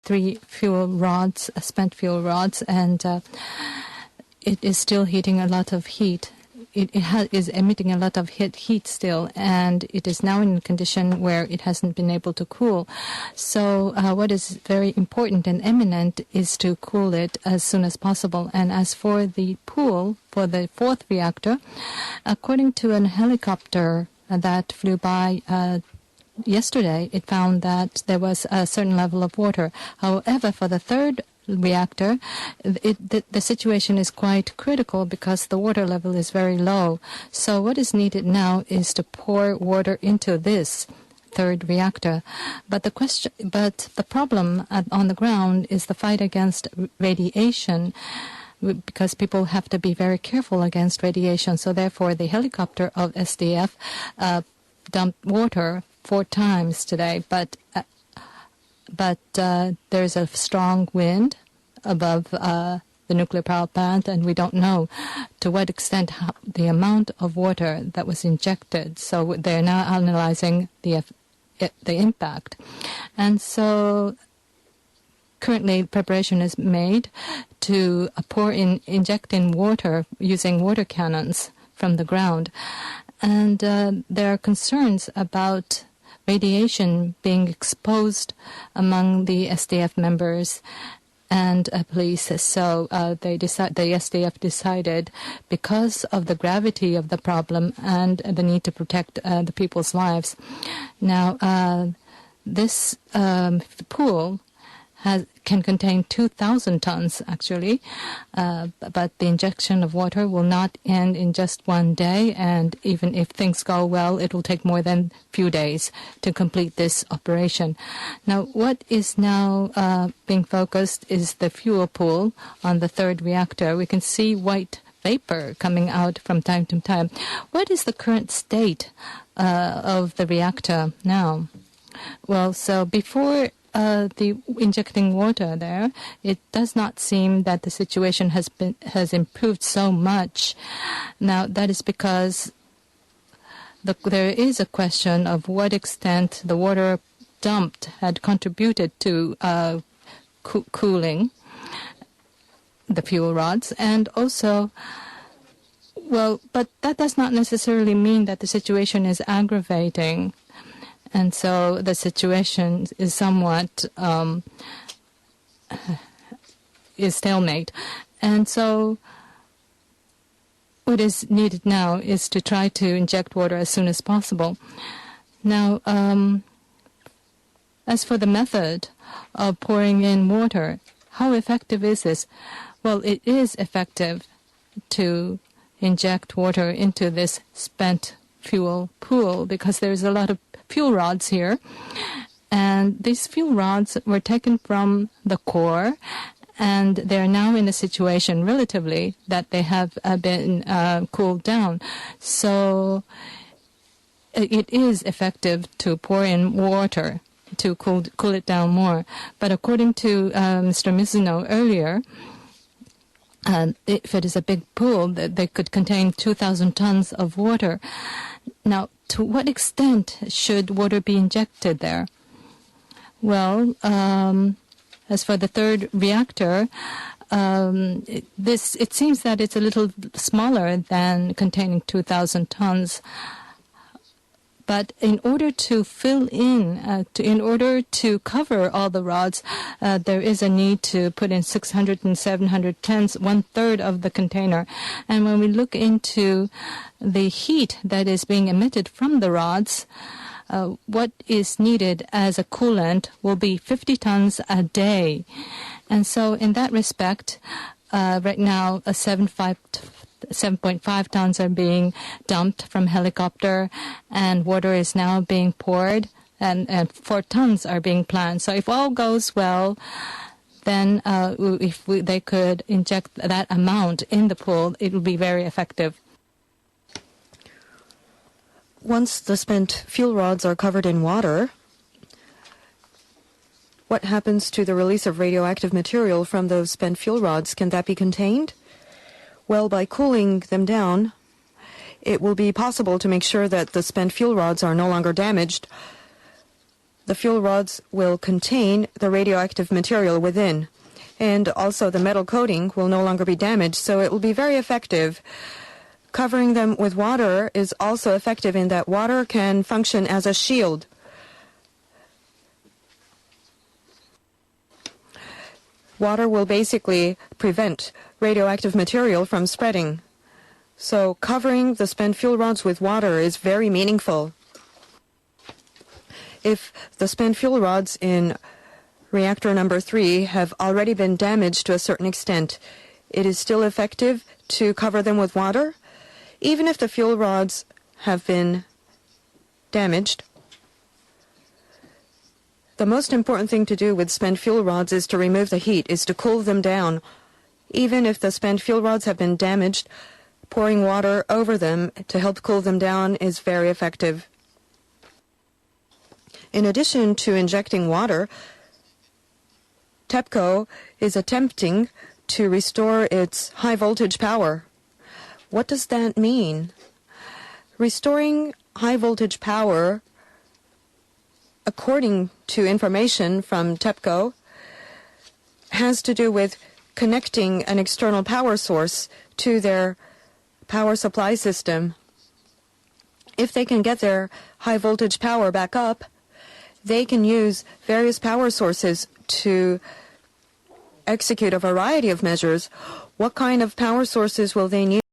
3 fuel rods, spent fuel rods, and it is still heating a lot of heat. It is emitting a lot of heat still, and it is now in a condition where it hasn't been able to cool. So what is very important and imminent is to cool it as soon as possible. And as for the pool, for the 4th reactor, according to a helicopter that flew by yesterday, it found that there was a certain level of water. However, for the 3rd reactor, the situation is quite critical because the water level is very low. So what is needed now is to pour water into this 3rd reactor. But the problem on the ground is the fight against radiation, because people have to be very careful against radiation. So therefore, the helicopter of SDF dumped water 4 times today, but there's a strong wind above the nuclear power plant, and we don't know to what extent the amount of water that was injected. So they're now analyzing the impact. And so currently preparation is made to inject in water using water cannons from the ground. And there are concerns about radiation being exposed among the SDF members and police. So the SDF decided, because of the gravity of the problem and the need to protect the people's lives. Now, this pool can contain 2,000 tons, actually, but the injection of water will not end in just one day, and even if things go well, it will take more than a few days to complete this operation. Now, what is now being focused is the fuel pool on the 3rd reactor. We can see white vapor coming out from time to time. What is the current state of the reactor now? Well, so before the injecting water there, it does not seem that the situation has improved so much. Now, that is because there is a question of what extent the water dumped had contributed to cooling the fuel rods, and also, well, but that does not necessarily mean that the situation is aggravating. And so the situation is somewhat is stalemate. And so what is needed now is to try to inject water as soon as possible. Now, as for the method of pouring in water, how effective is this? Well, it is effective to inject water into this spent fuel pool because there's a lot of fuel rods here, and these fuel rods were taken from the core, and they're now in a situation relatively that they have been cooled down. So it is effective to pour in water to cool it down more. But according to Mr. Mizuno earlier, if it is a big pool, they could contain 2,000 tons of water. Now, to what extent should water be injected there? Well, as for the 3rd reactor, it seems that it's a little smaller than containing 2,000 tons. But in order to fill in order to cover all the rods, there is a need to put in 600 and 700 tons, 1/3 of the container. And when we look into the heat that is being emitted from the rods, what is needed as a coolant will be 50 tons a day. And so in that respect, right now, 7.5 tons are being dumped from helicopter, and water is now being poured, and 4 tons are being planned. So if all goes well, then they could inject that amount in the pool, it will be very effective. Once the spent fuel rods are covered in water, what happens to the release of radioactive material from those spent fuel rods? Can that be contained? Well, by cooling them down, it will be possible to make sure that the spent fuel rods are no longer damaged. the fuel rods will contain the radioactive material within. And also the metal coating will no longer be damaged, so it will be very effective. Covering them with water is also effective in that water can function as a shield. Water will basically prevent radioactive material from spreading. So covering the spent fuel rods with water is very meaningful. If the spent fuel rods in reactor number 3 have already been damaged to a certain extent, it is still effective to cover them with water. Even if the fuel rods have been damaged, the most important thing to do with spent fuel rods is to remove the heat, is to cool them down. Even if the spent fuel rods have been damaged, pouring water over them to help cool them down is very effective. In addition to injecting water, TEPCO is attempting to restore its high voltage power. What does that mean? Restoring high voltage power, according to information from TEPCO, has to do with connecting an external power source to their power supply system. If they can get their high voltage power back up, they can use various power sources to execute a variety of measures. What kind of power sources will they need?